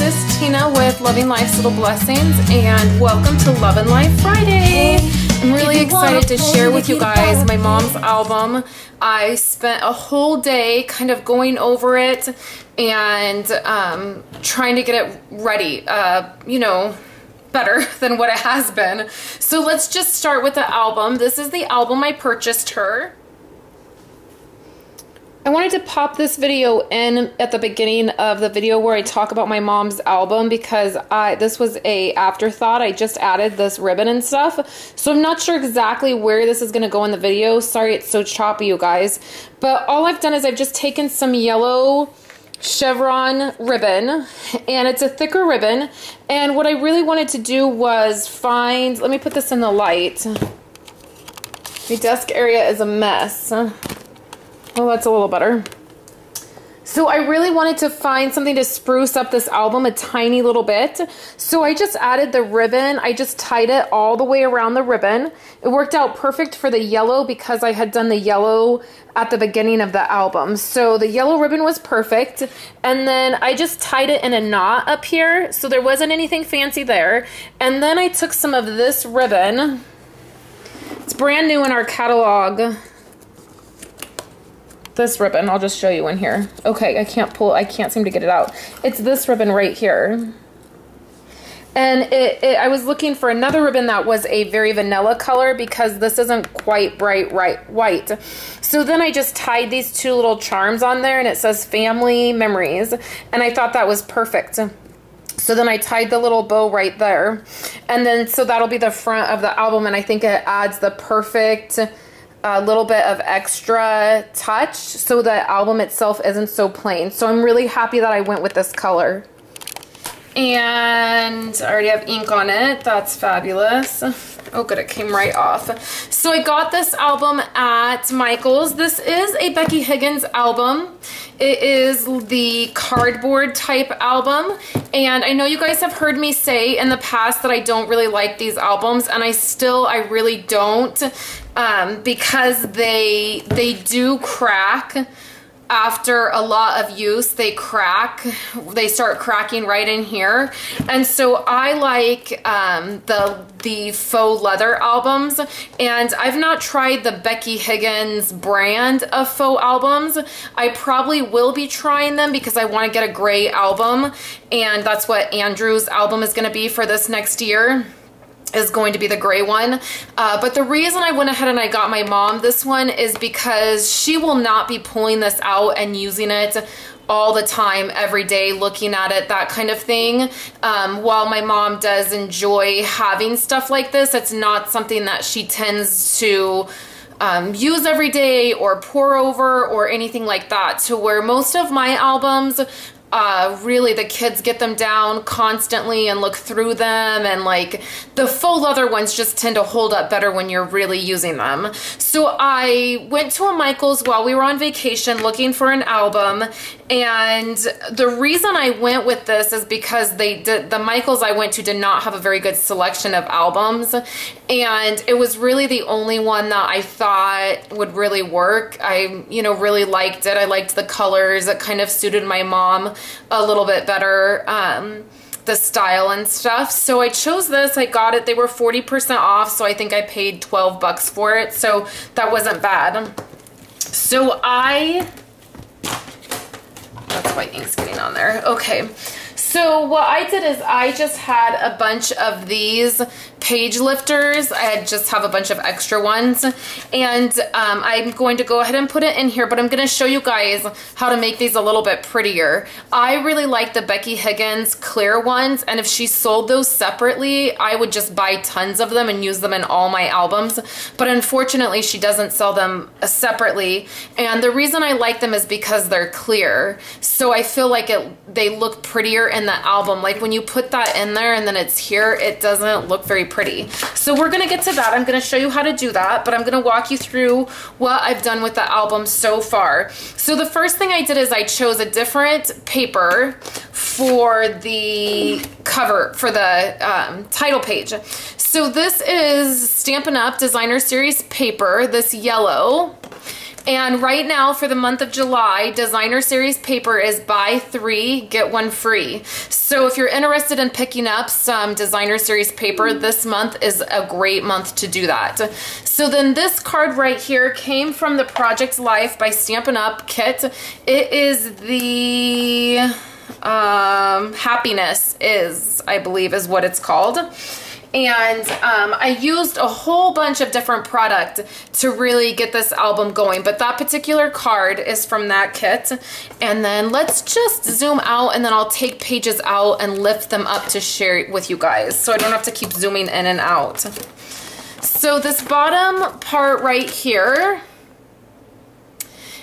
is Tina with Loving Life's Little Blessings, and welcome to Love and Life Friday. I'm really excited to share with you guys my mom's album. I spent a whole day kind of going over it and trying to get it ready, you know, better than what it has been. So let's just start with the album. This is the album I purchased her. I wanted to pop this video in at the beginning of the video where I talk about my mom's album because this was a afterthought. I just added this ribbon and stuff. So I'm not sure exactly where this is going to go in the video. Sorry it's so choppy, you guys. But all I've done is I've just taken some yellow chevron ribbon, and it's a thicker ribbon. And what I really wanted to do was find, let me put this in the light. My desk area is a mess. Well, that's a little better. So I really wanted to find something to spruce up this album a tiny little bit. So I just added the ribbon. I just tied it all the way around the ribbon. It worked out perfect for the yellow because I had done the yellow at the beginning of the album. So the yellow ribbon was perfect. And then I just tied it in a knot up here. So there wasn't anything fancy there. And then I took some of this ribbon. It's brand new in our catalog. This ribbon, I'll just show you in here. Okay, I can't seem to get it out. It's this ribbon right here. And I was looking for another ribbon that was a very vanilla color because this isn't quite bright white. So then I just tied these two little charms on there and it says family memories. And I thought that was perfect. So then I tied the little bow right there. And then, so that'll be the front of the album, and I think it adds the perfect little bit of extra touch so the album itself isn't so plain. So I'm really happy that I went with this color. And I already have ink on it. That's fabulous. Oh good, it came right off. So I got this album at Michael's. This is a Becky Higgins album. It is the cardboard type album, and I know you guys have heard me say in the past that I don't really like these albums, and I really don't, because they do crack. After a lot of use, they crack. They start cracking right in here. And so I like the faux leather albums, and I've not tried the Becky Higgins brand of faux albums. I probably will be trying them because I want to get a gray album, and that's what Andrew's album is going to be for this next year. Is going to be the gray one. But the reason I went ahead and I got my mom this one is because she will not be pulling this out and using it all the time, every day, looking at it, that kind of thing. While my mom does enjoy having stuff like this, it's not something that she tends to use every day or pour over or anything like that, to where most of my albums, really the kids get them down constantly and look through them, and like the faux leather ones just tend to hold up better when you're really using them. So I went to a Michael's while we were on vacation looking for an album, and the reason I went with this is because the Michael's I went to did not have a very good selection of albums, and it was really the only one that I thought would really work. I, you know, really liked it. I liked the colors. It kind of suited my mom a little bit better, the style and stuff. So I chose this. I got it. They were 40% off, so I think I paid 12 bucks for it. So that wasn't bad. So that's why ink's getting on there. Okay. So what I did is I just had a bunch of these page lifters. I just have a bunch of extra ones, and I'm going to go ahead and put it in here, but I'm going to show you guys how to make these a little bit prettier. I really like the Becky Higgins clear ones, and if she sold those separately, I would just buy tons of them and use them in all my albums, but unfortunately she doesn't sell them separately, and the reason I like them is because they're clear. So I feel like they look prettier in the album. Like when you put that in there and then it's here, it doesn't look very pretty. So we're gonna get to that. I'm gonna show you how to do that, but I'm gonna walk you through what I've done with the album so far. So the first thing I did is I chose a different paper for the cover, for the title page. So this is Stampin' Up! Designer Series paper, this yellow. And right now for the month of July, designer series paper is buy 3, get 1 free. So if you're interested in picking up some designer series paper, this month is a great month to do that. So then this card right here came from the Project Life by Stampin' Up kit. It is the Happiness is, I believe, is what it's called. And I used a whole bunch of different product to really get this album going, but that particular card is from that kit. And then let's just zoom out, and then I'll take pages out and lift them up to share it with you guys, so I don't have to keep zooming in and out. So this bottom part right here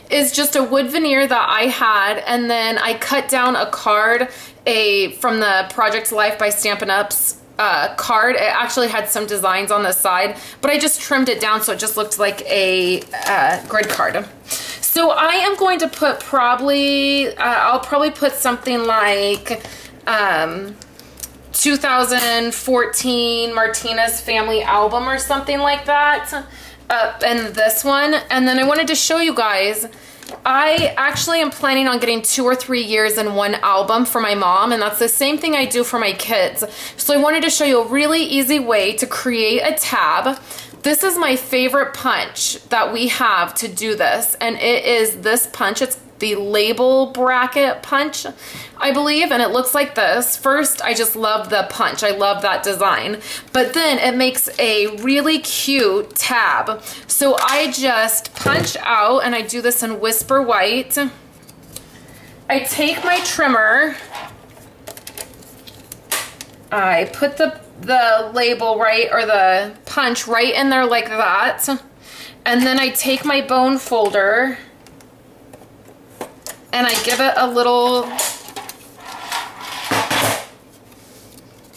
is just a wood veneer that I had, and then I cut down a card from the Project Life by Stampin' Up's card. It actually had some designs on the side, but I just trimmed it down so it just looked like a grid card. So I am going to put I'll probably put something like 2014 Martinez family album or something like that up in this one. And then I wanted to show you guys, I actually am planning on getting 2 or 3 years in one album for my mom, and that's the same thing I do for my kids. So I wanted to show you a really easy way to create a tab. This is my favorite punch that we have to do this, and it is this punch. It's the label bracket punch, I believe, and it looks like this. First, I just love the punch. I love that design, but then it makes a really cute tab. So I just punch out, and I do this in Whisper White. I take my trimmer, I put the label right, or the punch right in there like that, and then I take my bone folder and I give it a little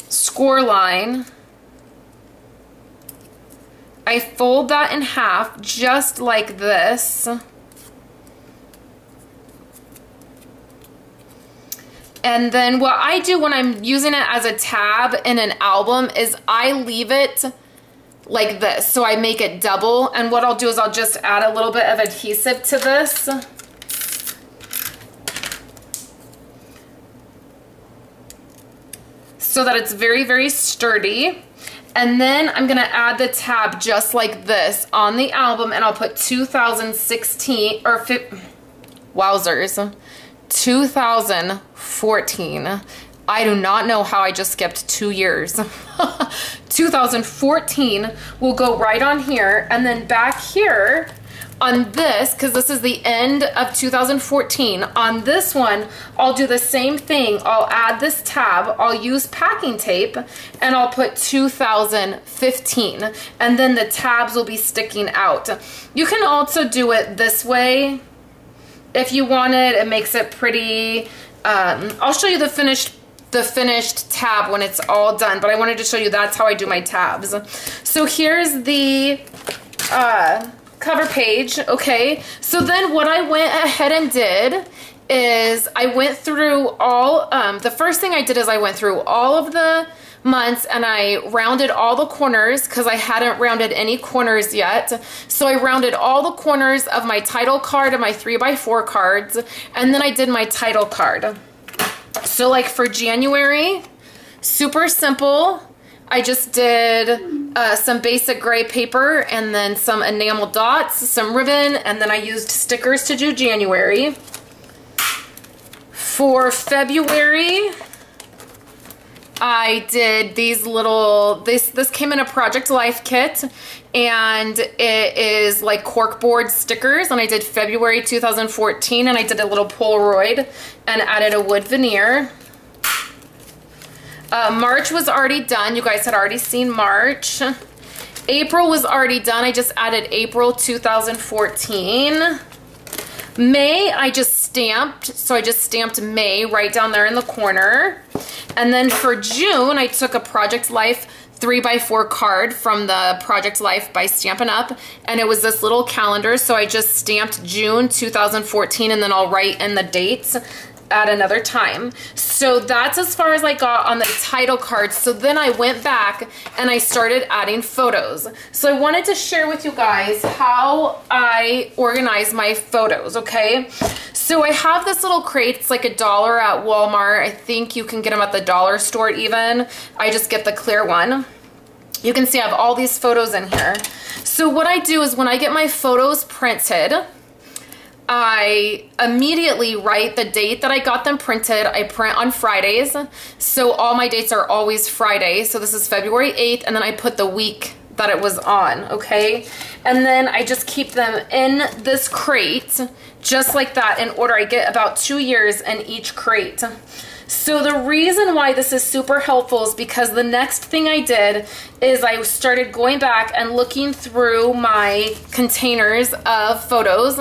score line. I fold that in half just like this. And then what I do when I'm using it as a tab in an album is I leave it like this. So I make it double, and what I'll do is I'll just add a little bit of adhesive to this. So that it's very, very sturdy. And then I'm gonna add the tab just like this on the album, and I'll put 2016, or wowzers, 2014. I do not know how I just skipped 2 years. 2014 will go right on here, and then back here on this, because this is the end of 2014, on this one, I'll do the same thing. I'll add this tab, I'll use packing tape, and I'll put 2015, and then the tabs will be sticking out. You can also do it this way if you wanted. It makes it pretty. I'll show you the finished tab when it's all done, but I wanted to show you that's how I do my tabs. So here's the cover page. Okay, so then what I went ahead and did is I went through all, the first thing I did is I went through all of the months and I rounded all the corners, because I hadn't rounded any corners yet. So I rounded all the corners of my title card and my 3x4 cards, and then I did my title card. So like for January, super simple. I just did some basic gray paper and then some enamel dots, some ribbon, and then I used stickers to do January. For February, I did these little, this came in a Project Life kit, and it is like corkboard stickers, and I did February 2014, and I did a little Polaroid and added a wood veneer. March was already done. You guys had already seen March. April was already done. I just added April 2014. May, I just stamped. So I just stamped May right down there in the corner. And then for June, I took a Project Life 3x4 card from the Project Life by Stampin' Up, and it was this little calendar, so I just stamped June 2014, and then I'll write in the dates. at another time. So that's as far as I got on the title cards. So then I went back and I started adding photos. So I wanted to share with you guys how I organize my photos, okay? So I have this little crate. It's like $1 at Walmart. I think you can get them at the dollar store even. I just get the clear one. You can see I have all these photos in here. So what I do is when I get my photos printed, I immediately write the date that I got them printed. I print on Fridays, so all my dates are always Friday. So this is February 8th, and then I put the week that it was on, okay? And then I just keep them in this crate, just like that, in order. I get about 2 years in each crate. So the reason why this is super helpful is because the next thing I did is I started going back and looking through my containers of photos,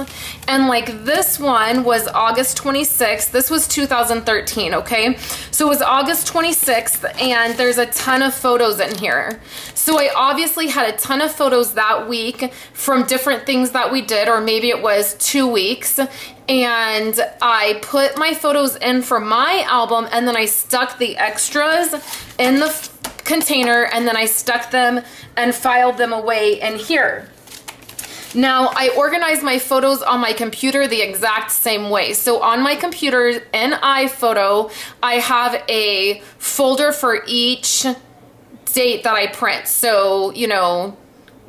and like this one was August 26th. This was 2013, okay? So it was August 26th, and there's a ton of photos in here. So I obviously had a ton of photos that week from different things that we did, or maybe it was 2 weeks, and I put my photos in for my album, and then I stuck the extras in the container, and then I stuck them and filed them away in here. Now, I organize my photos on my computer the exact same way. So on my computer in iPhoto, I have a folder for each date that I print. So, you know,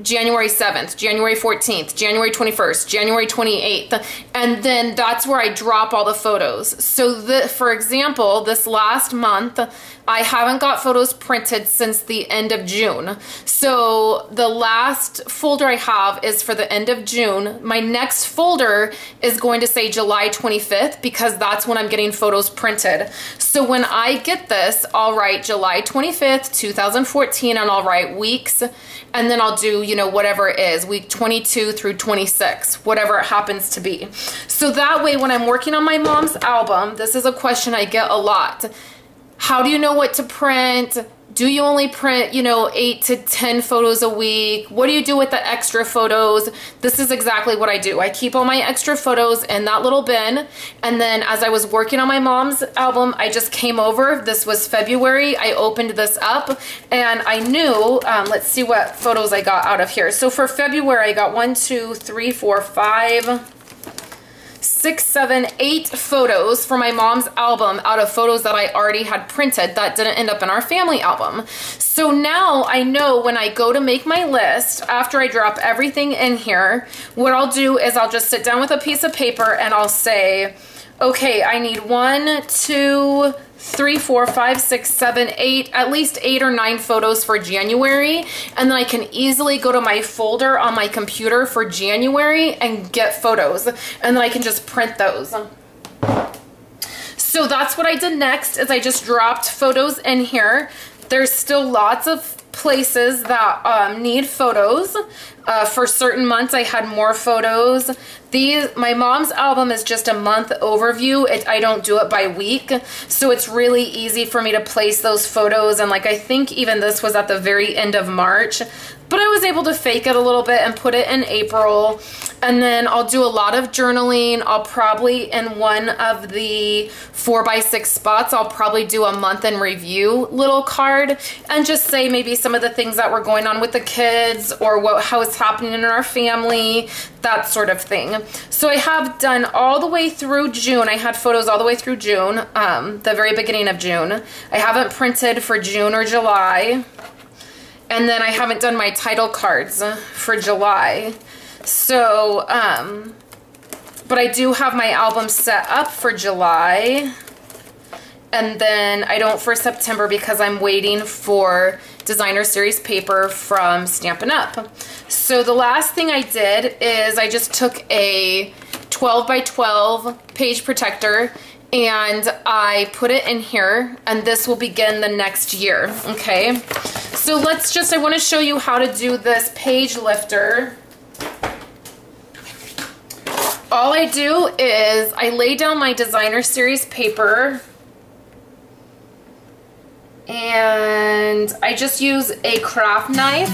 January 7th, January 14th, January 21st, January 28th, and then that's where I drop all the photos. So for example, this last month, I haven't got photos printed since the end of June. So the last folder I have is for the end of June. My next folder is going to say July 25th because that's when I'm getting photos printed. So when I get this, I'll write July 25th, 2014, and I'll write weeks, and then I'll do, you know, whatever it is, week 22 through 26, whatever it happens to be. So that way, when I'm working on my mom's album, this is a question I get a lot. How do you know what to print? Do you only print, you know, 8 to 10 photos a week? What do you do with the extra photos? This is exactly what I do. I keep all my extra photos in that little bin. And then as I was working on my mom's album, I just came over. This was February. I opened this up and I knew, let's see what photos I got out of here. So for February, I got 1, 2, 3, 4, 5, 6, 7, 8 photos for my mom's album out of photos that I already had printed that didn't end up in our family album. So now I know when I go to make my list, after I drop everything in here, what I'll do is I'll just sit down with a piece of paper and I'll say, okay, I need 1, 2, 3, 4, 5, 6, 7, 8, at least 8 or 9 photos for January. And then I can easily go to my folder on my computer for January and get photos. And then I can just print those. So that's what I did next is I just dropped photos in here. There's still lots of places that need photos. For certain months I had more photos. My mom's album is just a month overview. I don't do it by week, so it's really easy for me to place those photos. And like I think even this was at the very end of March, but I was able to fake it a little bit and put it in April. And then I'll do a lot of journaling. I'll probably, in one of the 4x6 spots, I'll probably do a month in review little card and just say maybe some of the things that were going on with the kids or how it's happening in our family, that sort of thing. So I have done all the way through June. I had photos all the way through June, the very beginning of June. I haven't printed for June or July. And then I haven't done my title cards for July. So, but I do have my album set up for July. And then I don't for September because I'm waiting for designer series paper from Stampin' Up. So the last thing I did is I just took a 12 by 12 page protector and I put it in here, and this will begin the next year, okay? So I want to show you how to do this page lifter. All I do is I lay down my designer series paper and I just use a craft knife.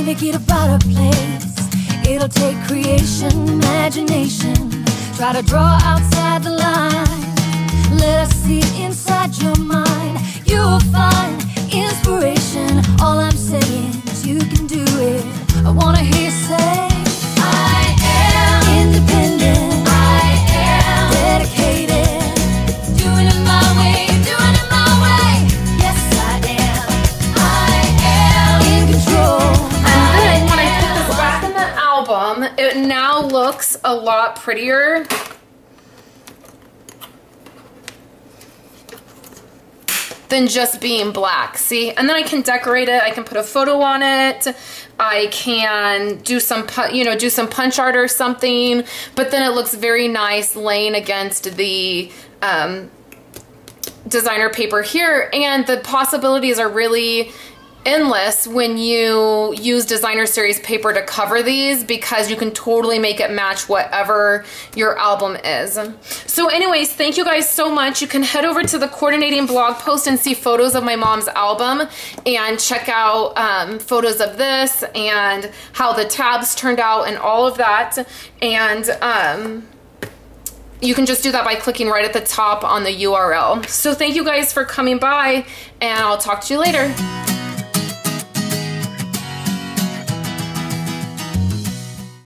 make it a brighter place. It'll take creation, imagination. Try to draw outside the line. Let us see inside your mind. You'll find inspiration. All I'm saying is you can do it. I wanna hear you say, I am independent. I am dedicated. Doing it my way, doing it my way. Yes, I am. I am in control. And then when I put this back in the album, it now looks a lot prettier. Than just being black, see? And then I can decorate it, I can put a photo on it, I can do some, do some punch art or something, but then it looks very nice laying against the designer paper here, and the possibilities are really endless when you use designer series paper to cover these, because you can totally make it match whatever your album is. So anyways, thank you guys so much. You can head over to the coordinating blog post and see photos of my mom's album and check out photos of this and how the tabs turned out and all of that. And you can just do that by clicking right at the top on the URL. So thank you guys for coming by, and I'll talk to you later.